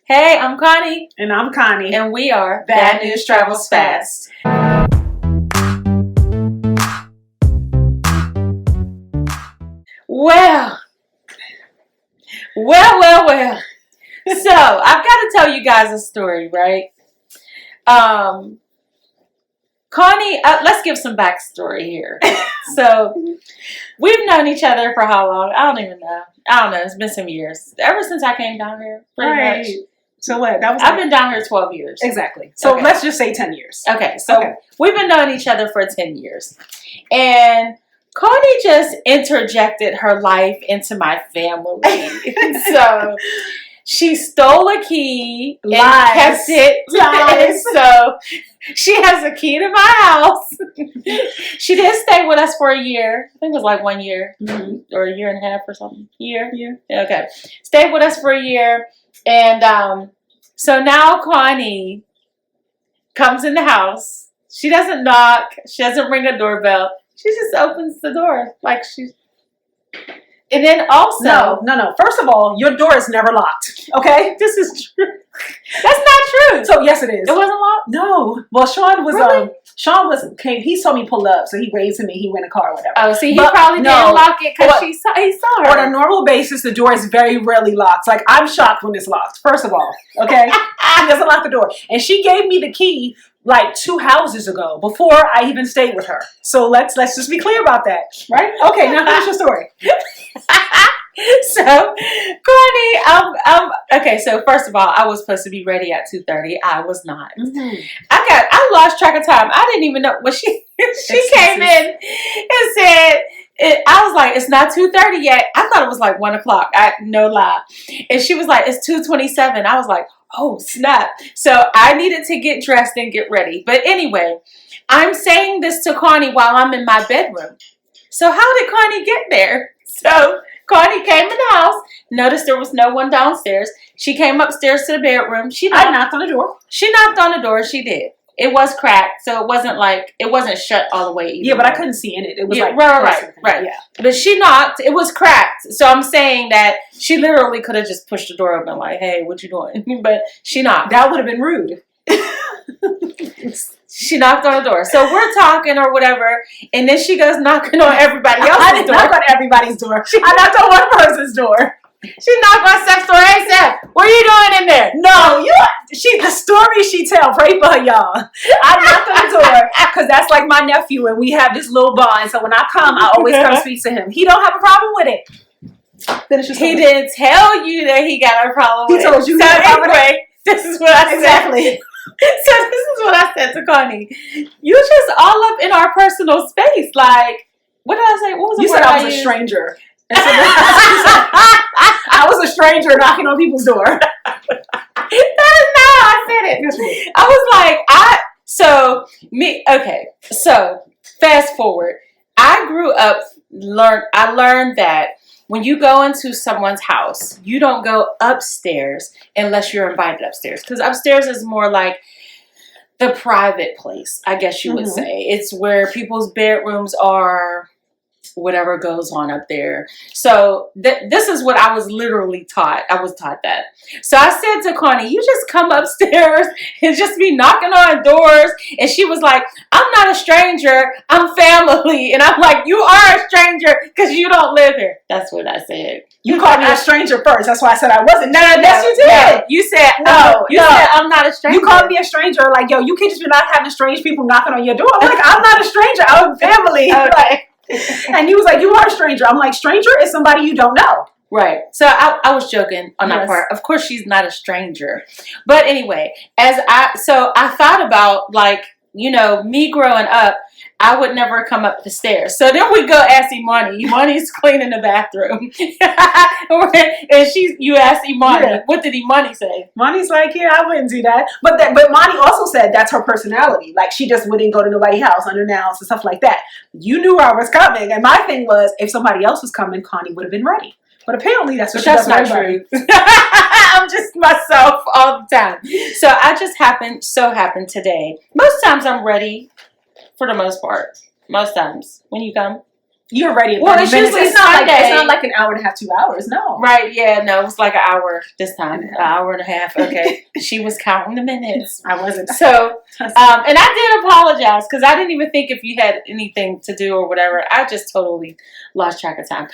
Hey, I'm Connie. And I'm Connie. And we are Bad News Travels Fast. Well. So, I've got to tell you guys a story, right? Connie, let's give some backstory here. So, we've known each other for how long? I don't even know. I don't know. It's been some years. Ever since I came down here, pretty much. So what? I've been down here 12 years. Exactly. So let's just say 10 years. Okay. So we've been knowing each other for 10 years. And Connie just interjected her life into my family. So she stole a key and kept it. Lies. So she has a key to my house. She did stay with us for a year. I think it was like 1 year or a year and a half or something. Year? Okay. Stayed with us for a year. And so now Connie comes in the house. She doesn't knock. She doesn't ring a doorbell. She just opens the door like she's... And then also... No. First of all, your door is never locked. Okay? This is true. That's not true. So yes, it is. It wasn't locked? No. Well, Sean was... Really? Came. He saw me pull up, so he waved to me. He went in the car or whatever. Oh, see, he probably didn't lock it because he saw her. On a normal basis, the door is very rarely locked. Like, I'm shocked when it's locked, first of all. Okay? He doesn't lock the door. And she gave me the key like 2 houses ago, before I even stayed with her. So let's just be clear about that, right? Okay, now finish your story. So, Connie, okay, so first of all, I was supposed to be ready at 2:30. I was not. I lost track of time. I didn't even know when she came in and said, I was like, it's not 2:30 yet. I thought it was like 1 o'clock. No lie. And she was like, it's 2:27. I was like, oh, snap. So I needed to get dressed and get ready. But anyway, I'm saying this to Connie while I'm in my bedroom. So how did Connie get there? So Connie came in the house, noticed there was no one downstairs. She came upstairs to the bedroom. I knocked on the door. She knocked on the door. She did. It was cracked, so it wasn't shut all the way either. Yeah, but I couldn't see in it. It was like... Right. Yeah. But she knocked. It was cracked. So I'm saying that she literally could have just pushed the door open like, hey, what you doing? But she knocked. That would have been rude. She knocked on the door. So we're talking or whatever, and then she goes knocking on everybody else's door. I didn't knock on everybody's door. I knocked on one person's door. She knocked on Steph's door. Hey, Steph, what are you doing in there? No, the story she tell, pray for her, y'all. I knocked on the door because that's like my nephew, and we have this little bond. So when I come, I always come speak to him. He don't have a problem with it. Finish your story. He didn't tell you that he got a problem with it. He told you. So anyway, this is what I said. Exactly. So this is what I said to Connie. You just all up in our personal space. Like, what did I say? What was the you word said I was a stranger. So I was a stranger knocking on people's door. That is not how I said it. I was like, so fast forward. I grew up, I learned that when you go into someone's house, you don't go upstairs unless you're invited upstairs. Because upstairs is more like the private place, I guess you would say. It's where people's bedrooms are, whatever goes on up there. So this is what I was literally taught. I was taught that. So I said to Connie, you just come upstairs and just be knocking on doors. And she was like, I'm not a stranger. I'm family. And I'm like, you are a stranger because you don't live here. That's what I said. You called me a stranger first. That's why I said I wasn't. No, yes, you did. No. You said, no. You said, I'm not a stranger. You called me a stranger. Like, yo, you can't just be not having strange people knocking on your door. I'm like, I'm not a stranger. I'm family. Okay. And he was like, you are a stranger. I'm like, stranger is somebody you don't know. Right. So I was joking on that part. Of course, she's not a stranger. But anyway, I thought about, like, me growing up, I would never come up the stairs. So then we go ask Imani. Imani's cleaning the bathroom. And you asked Imani, what did Imani say? Imani's like, yeah, I wouldn't do that. But Imani also said that's her personality. Like, she just wouldn't go to nobody's house unannounced and stuff like that. You knew I was coming. And my thing was, if somebody else was coming, Connie would have been ready. But apparently that's what she does. That's not true. I'm just myself all the time. So I just happened today. Most times I'm ready. For the most part. Most times. When you come. You're ready in Well, 30 it's minutes. usually It's not Sunday. like an hour and a half, 2 hours. No. Right, yeah, no, it was like an hour this time. An hour and a half. Okay. She was counting the minutes. I wasn't. So, and I did apologize because I didn't even think if you had anything to do or whatever. I just totally lost track of time.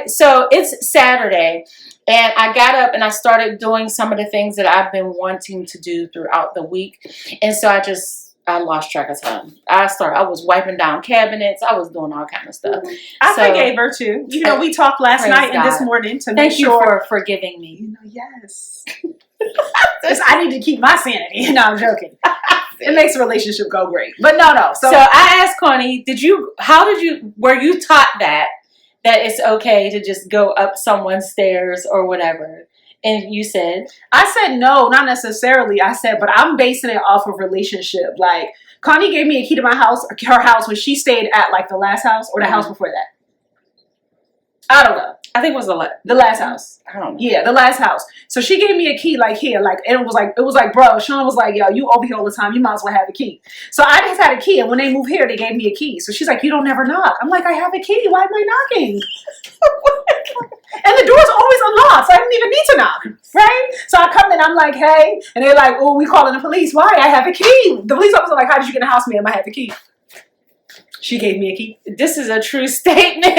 So it's Saturday, and I got up and I started doing some of the things that I've been wanting to do throughout the week. And so I lost track of time. I was wiping down cabinets. I was doing all kind of stuff. I So, forgave her too. You know, we talked last praise night and this God. morning to make Thank you sure. for forgiving me. You know, yes. 'Cause I need to keep my sanity. No, I'm joking. It makes a relationship go great. But no. So I asked Connie, were you taught that it's okay to just go up someone's stairs or whatever? And you said, I said no, not necessarily. I said, but I'm basing it off of relationship. Like, Connie gave me a key to her house when she stayed at like the last house or the house before that. I don't know. I think it was The last house. I don't know. Yeah, the last house. So she gave me a key like here, like it was like, bro, Sean was like, yo, you over here all the time, you might as well have a key. So I just had a key, and when they moved here, they gave me a key. So she's like, you don't never knock. I'm like, I have a key. Why am I knocking? And the door's always unlocked, so I didn't even need to knock, right? So I come in, I'm like, hey, and they're like, oh, we calling the police. Why? I have a key. The police officer like, how did you get in the house, ma'am? I have a key. She gave me a key. This is a true statement.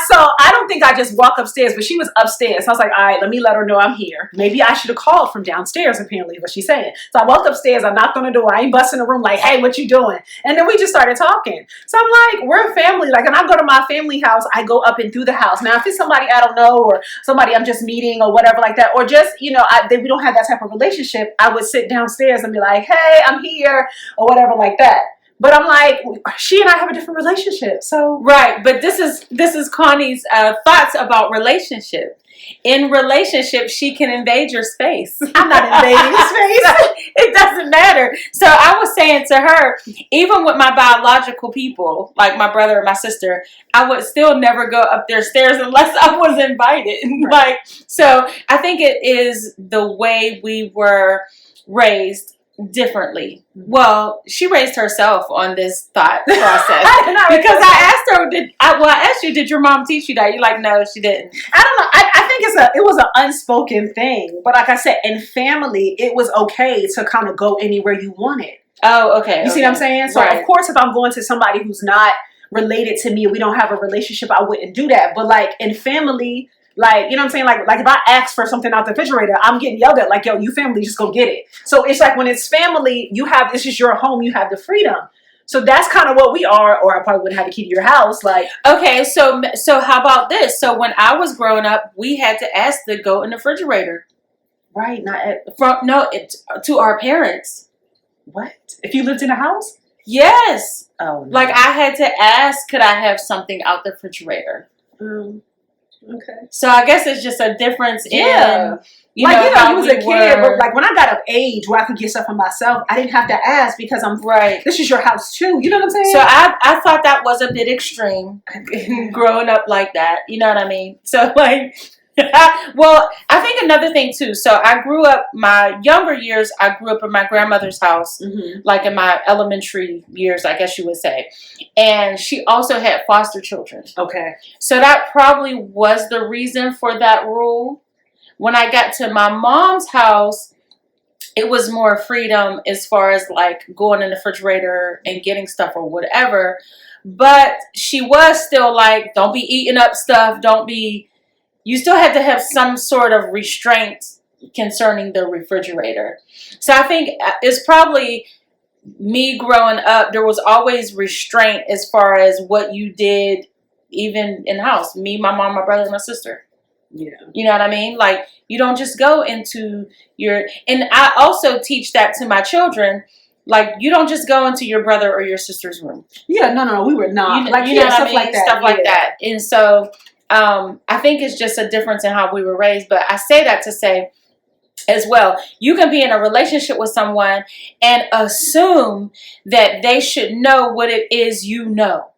So I don't think I just walk upstairs, but she was upstairs. So I was like, all right, let me let her know I'm here. Maybe I should have called from downstairs, apparently, what she's saying. So I walked upstairs, I knocked on the door, I ain't busting the room like, hey, what you doing? And then we just started talking. So I'm like, we're a family. Like, when I go to my family house, I go up and through the house. Now, if it's somebody I don't know or somebody I'm just meeting or whatever like that, or just, you know, we don't have that type of relationship, I would sit downstairs and be like, hey, I'm here or whatever like that. But I'm like, she and I have a different relationship, so Right, but this is Connie's thoughts about relationship. In relationship, she can invade your space. I'm not invading space. It doesn't matter. So I was saying to her, even with my biological people, like my brother and my sister, I would still never go up their stairs unless I was invited. Right. Like, so I think it is the way we were raised differently. Well, she raised herself on this thought process because I asked her, I asked you, did your mom teach you that? You're like, no, she didn't. I don't know. I think it was an unspoken thing, but like I said, in family, it was okay to kind of go anywhere you wanted. Oh, okay. You see what I'm saying? So Right. of course, if I'm going to somebody who's not related to me, we don't have a relationship, I wouldn't do that. But like in family, like, you know what I'm saying? Like if I ask for something out the refrigerator, I'm getting yelled at like, yo, you family, just go get it. So it's like when it's family, this is your home, you have the freedom. So that's kind of what we are, or I probably wouldn't have a key to your house. Like, Okay, so how about this? So when I was growing up, we had to ask to go in the refrigerator right, to our parents. what? If you lived in a house? Yes, Oh, no. like I had to ask, could I have something out the refrigerator? Okay. So I guess it's just a difference Yeah. in, you Like, know, you how was we a kid, were. but like when I got of age where I could get stuff for myself, I didn't have to ask because Right. this is your house too. You know what I'm saying? So I thought that was a bit extreme, growing up like that. You know what I mean? So like, well, I think another thing too. So I grew up, my younger years, I grew up in my grandmother's house, like in my elementary years, I guess you would say. And she also had foster children. Okay. So that probably was the reason for that rule. When I got to my mom's house, it was more freedom as far as like going in the refrigerator and getting stuff or whatever. But she was still like, don't be eating up stuff. You still had to have some sort of restraint concerning the refrigerator. So I think it's probably me growing up, there was always restraint as far as what you did, even in house. Me, my mom, my brother, and my sister. Yeah. You know what I mean? Like, you don't just go into and I also teach that to my children. Like, you don't just go into your brother or your sister's room. Yeah, no, we were not. You like, know what I stuff mean? like that. Stuff like that. And so, I think it's just a difference in how we were raised. But I say that to say, as well, you can be in a relationship with someone and assume that they should know what it is you know.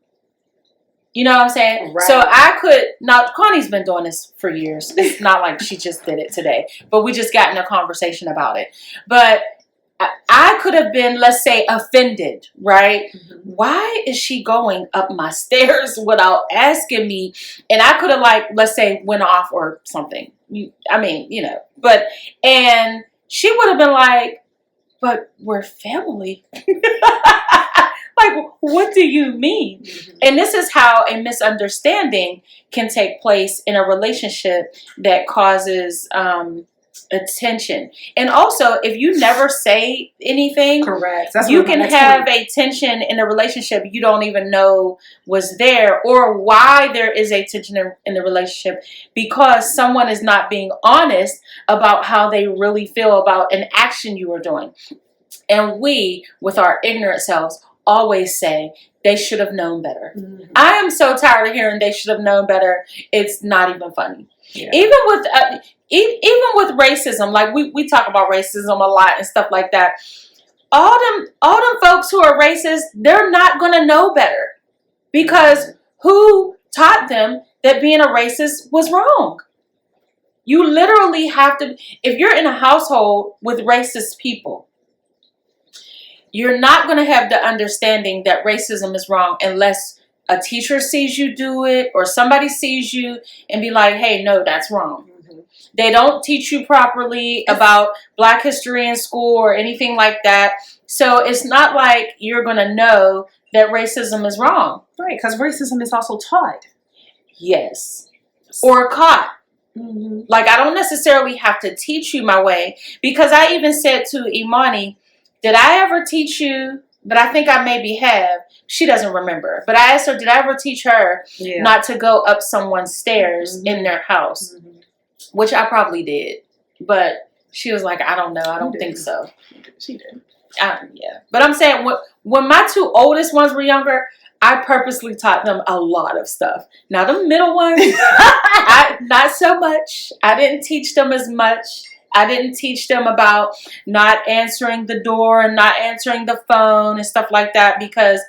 You know what I'm saying? Right. So now Connie's been doing this for years. It's not like she just did it today, but we just got in a conversation about it. But I could have been, let's say, offended, right? Mhm. Why is she going up my stairs without asking me? And I could have, like, let's say, went off or something. And she would have been like, but we're family. Like, what do you mean? Mhm. And this is how a misunderstanding can take place in a relationship that causes attention. And also, if you never say anything, Correct. That's you what my can next have point. a tension in a relationship you don't even know was there, or why there is a tension in the relationship, because someone is not being honest about how they really feel about an action you are doing. And we, with our ignorant selves, always say they should have known better. Mhm. I am so tired of hearing they should have known better. It's not even funny. Yeah. Even with racism, like we talk about racism a lot and stuff like that. All them folks who are racist, they're not gonna know better, because who taught them that being a racist was wrong? You literally have to. If you're in a household with racist people, you're not going to have the understanding that racism is wrong unless a teacher sees you do it, or somebody sees you and be like, hey, no, that's wrong. Mhm. They don't teach you properly about Black history in school or anything like that. So it's not like you're going to know that racism is wrong. Right, because racism is also taught. Yes. Or caught. Mhm. Like, I don't necessarily have to teach you my way, because I even said to Imani, did I ever teach you? But I think I maybe have. She doesn't remember. But I asked her, did I ever teach her Yeah. not to go up someone's stairs in their house? Mhm. Which I probably did. But she was like, I don't know. I don't You think did. so. She did. Yeah. But I'm saying, when my two oldest ones were younger, I purposely taught them a lot of stuff. Now, the middle ones, not so much. I didn't teach them as much. I didn't teach them about not answering the door and not answering the phone and stuff like that, because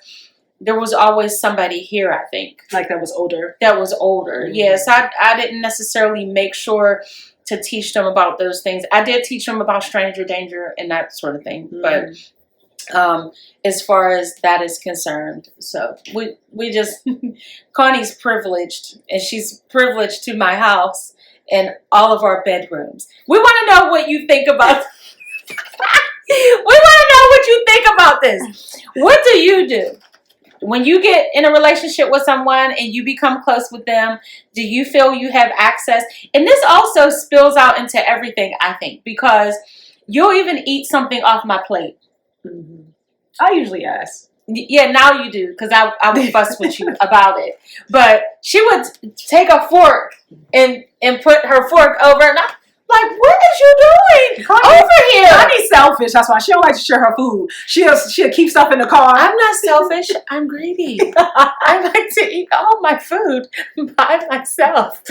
there was always somebody here, I think. Like that was older. That was older. Mhm. Yes, I didn't necessarily make sure to teach them about those things. I did teach them about stranger danger and that sort of thing. Mhm. But as far as that is concerned, so we just, Connie's privileged, and she's privileged to my house and all of our bedrooms. We want to know what you think about. We want to know what you think about this. What do you do when you get in a relationship with someone and you become close with them? Do you feel you have access? And this also spills out into everything, I think, because you'll even eat something off my plate. Mhm. I usually ask. Yeah, now you do, because I would fuss with you about it. But she would take a fork and put her fork over, and I'm like, what is you doing over here? Connie's selfish. That's why she don't like to share her food. She'll keep stuff in the car. I'm not selfish. I'm greedy. I like to eat all my food by myself.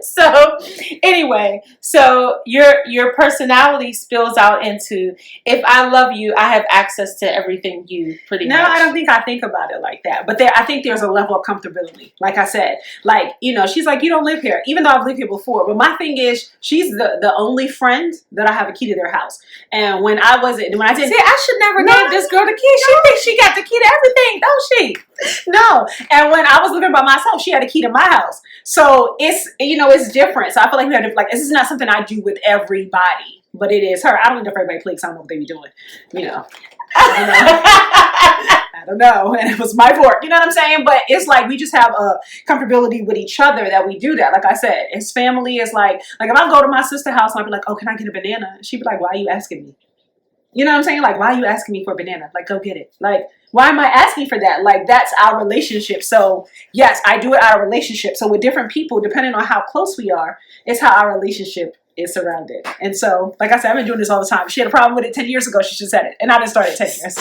So anyway, so your personality spills out into, if I love you, I have access to everything you pretty No, much. I don't think I think about it like that. But I think there's a level of comfortability. Like I said, like, she's like, you don't live here, even though I've lived here before. But my thing is, she's the only friend that I have a key to their house. And when I didn't, See, I should never give this girl the key. She thinks she got the key to everything, don't she? no. And when I was living by myself, she had a key to my house. So it's different. So I feel like we have to, like, this is not something I do with everybody, but it is her. I don't know if everybody plays. I don't know what they be doing. I don't know. And it was my fork. You know what I'm saying? But it's like we just have a comfortability with each other that we do that. Like I said, it's family. It's like if I go to my sister's house and I'll be like, oh, can I get a banana? And she'd be like, why are you asking me? You know what I'm saying? Like, why are you asking me for a banana? Like, go get it. Like, why am I asking for that? Like, that's our relationship. So, yes, I do it out of relationship. So, with different people, depending on how close we are, it's how our relationship is surrounded. And so, like I said, I've been doing this all the time. She had a problem with it 10 years ago. She just said it. And I didn't start it 10 years.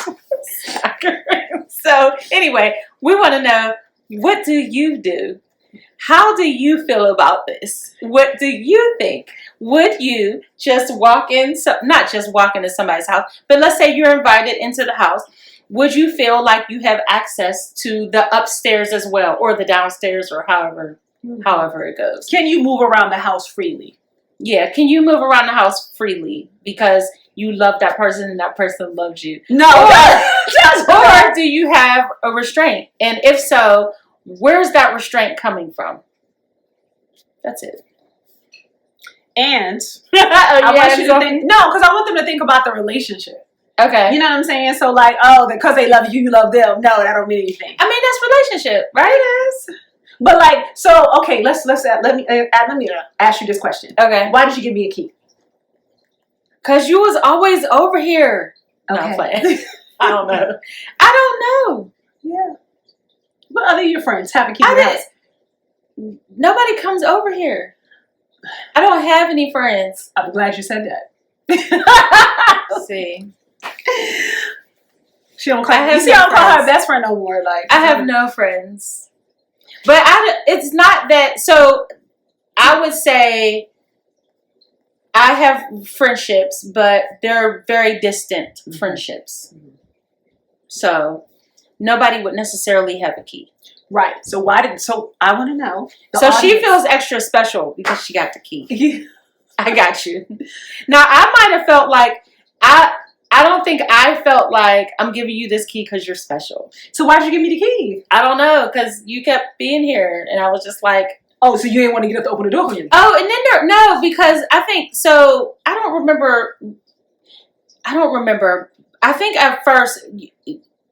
So, anyway, we want to know, what do you do? How do you feel about this? What do you think? Would you just walk in, not just walk into somebody's house, but let's say you're invited into the house. Would you feel like you have access to the upstairs as well, or the downstairs, or however it goes? Can you move around the house freely? Yeah, can you move around the house freely? Because you love that person and that person loves you? No. Or do you have a restraint? And if so, where's that restraint coming from? That's it. And I want you to think, no, because I want them to think about the relationship. Okay. You know what I'm saying? So like, oh, because they love you, you love them. No, that don't mean anything. I mean, that's relationship, right? It is. But like, so okay, let me ask you this question. Okay. Why did you give me a key? Cause you was always over here. No, I'm playing. I don't know. I don't know. Yeah. What other of your friends have a key to the house? Nobody comes over here. I don't have any friends. I'm glad you said that. See. She don't call. I don't call her best friend no more. Like I have no friends, but it's not that. So I would say I have friendships, but they're very distant friendships. Mm-hmm. So nobody would necessarily have a key. Right. So so I want to know. So she feels extra special because she got the key. I got you. Now I might have felt like I don't think I felt like I'm giving you this key because you're special. So why'd you give me the key? I don't know, because you kept being here and I was just like, oh, so you didn't want to get up to open the door for you? Oh, and then no, because I think so. I don't remember. I think at first.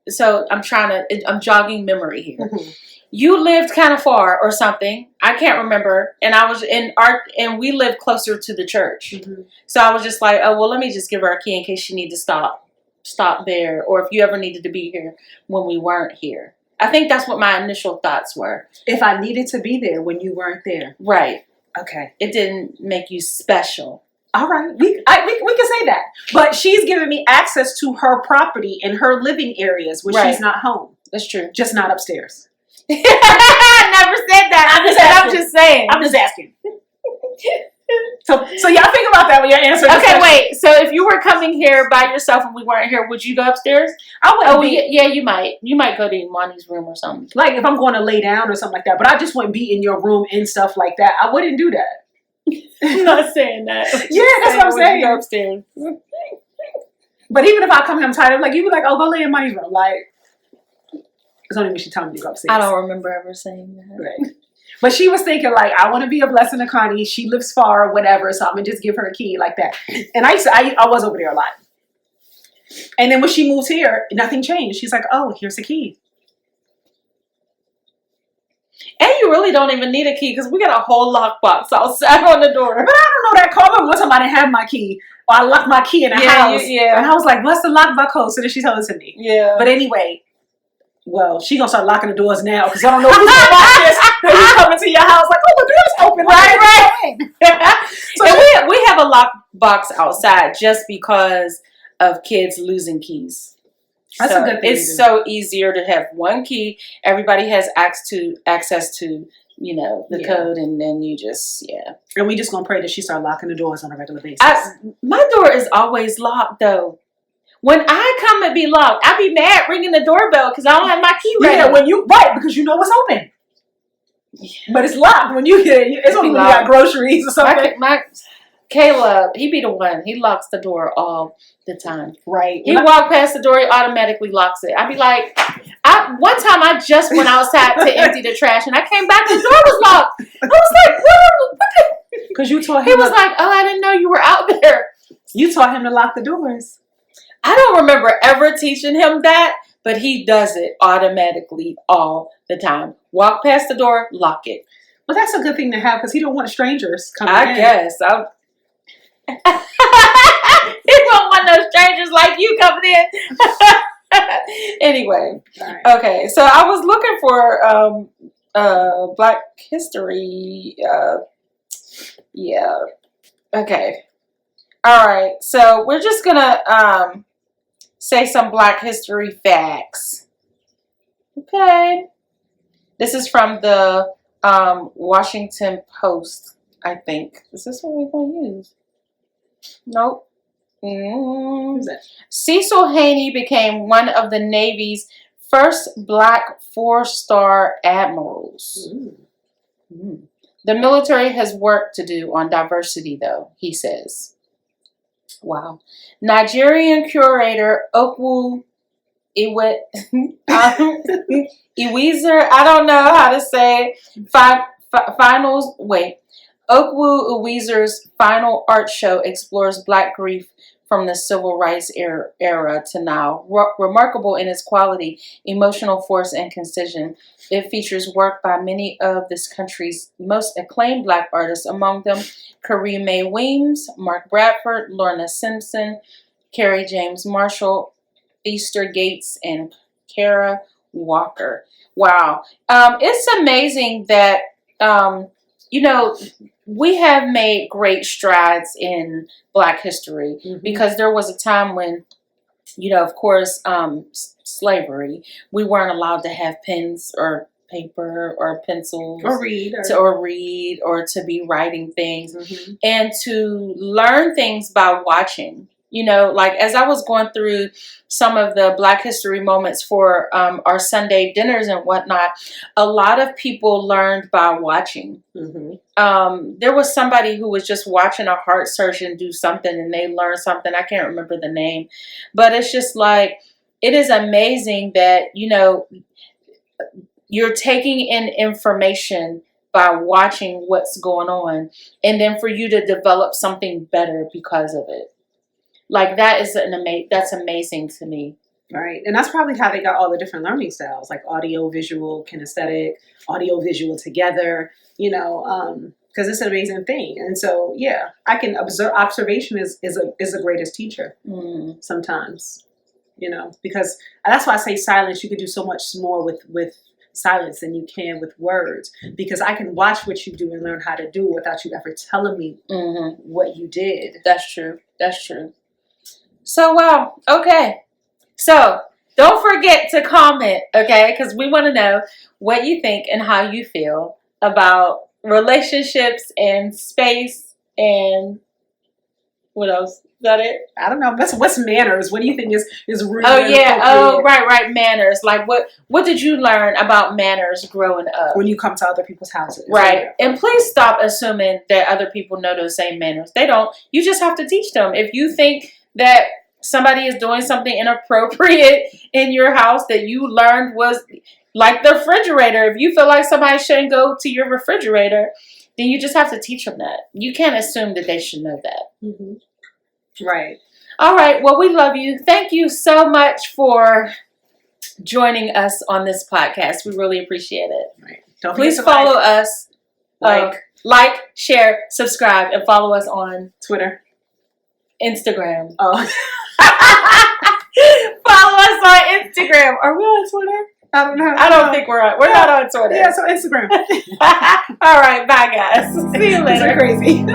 So I'm jogging memory here. Mm-hmm. You lived kind of far or something. I can't remember. And I was and we lived closer to the church. Mm-hmm. So I was just like, oh, well, let me just give her a key in case she needs to stop there. Or if you ever needed to be here when we weren't here. I think that's what my initial thoughts were. If I needed to be there when you weren't there. Right. Okay. It didn't make you special. All right, we can say that. But she's giving me access to her property and her living areas when she's not home. That's true. Just not upstairs. I never said that. I'm just saying. I'm just asking. So y'all think about that when you're answering. Okay, wait. So if you were coming here by yourself and we weren't here, would you go upstairs? I would. Oh, yeah, you might. You might go to Imani's room or something. Like if I'm going to lay down or something like that. But I just wouldn't be in your room and stuff like that. I wouldn't do that. I'm not saying that. Yeah, that's what I'm saying. Go upstairs. But even if I come here, I'm tired. Like you be like, oh, go lay in my room. Like it's only when she told me to go upstairs. I don't remember ever saying that. Right. But she was thinking like, I want to be a blessing to Connie. She lives far or whatever, so I'm gonna just give her a key like that. And I was over there a lot. And then when she moved here, nothing changed. She's like, oh, here's the key. And you really don't even need a key because we got a whole lockbox outside on the door. But I don't know that call. One time I didn't have my key. Or I locked my key in the house. Yeah. And I was like, what's the lockbox code? So then she told it to me. Yeah. But anyway, well, she gonna start locking the doors now because I don't know who's gonna lock this. When you come into your house, like, oh, the door's open. Right. So and we have a lockbox outside just because of kids losing keys. That's a good thing. It's so easier to have one key. Everybody has access to the code, and then you just And we just gonna pray that she start locking the doors on a regular basis. My door is always locked though. When I come and be locked, I be mad ringing the doorbell because I don't have my key ready. Yeah, because you know what's open. Yeah. But it's locked when you get it. It's only when you got groceries or something. Caleb, he be the one. He locks the door all the time. Right. He walk past the door, he automatically locks it. I be like, one time I just went outside to empty the trash and I came back, the door was locked. I was like, what? Because you taught him. He was like, oh, I didn't know you were out there. You taught him to lock the doors. I don't remember ever teaching him that, but he does it automatically all the time. Walk past the door, lock it. Well, that's a good thing to have because he don't want strangers coming in. I guess. He don't want no strangers like you coming in. Anyway, right. Okay. So I was looking for Black History. Yeah. Okay. All right. So we're just gonna say some Black History facts. Okay. This is from the Washington Post. I think. Is this what we're gonna use? Nope. Who's that? Cecil Haney became one of the Navy's first Black 4-star admirals. The military has work to do on diversity, though, he says. Wow. Nigerian curator Okwu Iwe, Iweezer, I don't know how to say it. Okwu Iweezer's final art show explores Black grief from the civil rights era to now. Remarkable in its quality, emotional force, and concision, it features work by many of this country's most acclaimed Black artists, among them Kareem May Weems, Mark Bradford, Lorna Simpson, Kerry James Marshall, Easter Gates, and Kara Walker. Wow. It's amazing that, we have made great strides in Black history because there was a time when, of course, slavery, we weren't allowed to have pens or paper or pencils or read or to be writing things and to learn things by watching. Like as I was going through some of the Black history moments for our Sunday dinners and whatnot, a lot of people learned by watching. There was somebody who was just watching a heart surgeon do something and they learned something. I can't remember the name, but it's just like, it is amazing that, you're taking in information by watching what's going on, and then for you to develop something better because of it. Like that is that's amazing to me. Right. And that's probably how they got all the different learning styles, like audio, visual, kinesthetic, audio, visual together, because it's an amazing thing. And so, yeah, I can observe. Observation is the greatest teacher sometimes, because that's why I say silence. You could do so much more with silence than you can with words, because I can watch what you do and learn how to do without you ever telling me what you did. That's true. That's true. So, wow. Okay. So, don't forget to comment, okay? Because we want to know what you think and how you feel about relationships and space and what else? Is that it? I don't know. What's manners? What do you think is rude? Oh, yeah. Oh, right. Manners. Like, what did you learn about manners growing up? When you come to other people's houses. Right. And please stop assuming that other people know those same manners. They don't. You just have to teach them. If you think that somebody is doing something inappropriate in your house that you learned was like the refrigerator, if you feel like somebody shouldn't go to your refrigerator, then you just have to teach them that. You can't assume that they should know that. Right. All right. Well, we love you. Thank you so much for joining us on this podcast. We really appreciate it. Right. Please follow us. Like, share, subscribe, and follow us on Twitter. Instagram. Oh. Follow us on Instagram. Are we on Twitter? I don't know. I don't think we're not on Twitter. Yeah, so Instagram. All right. Bye, guys. See you later. Crazy.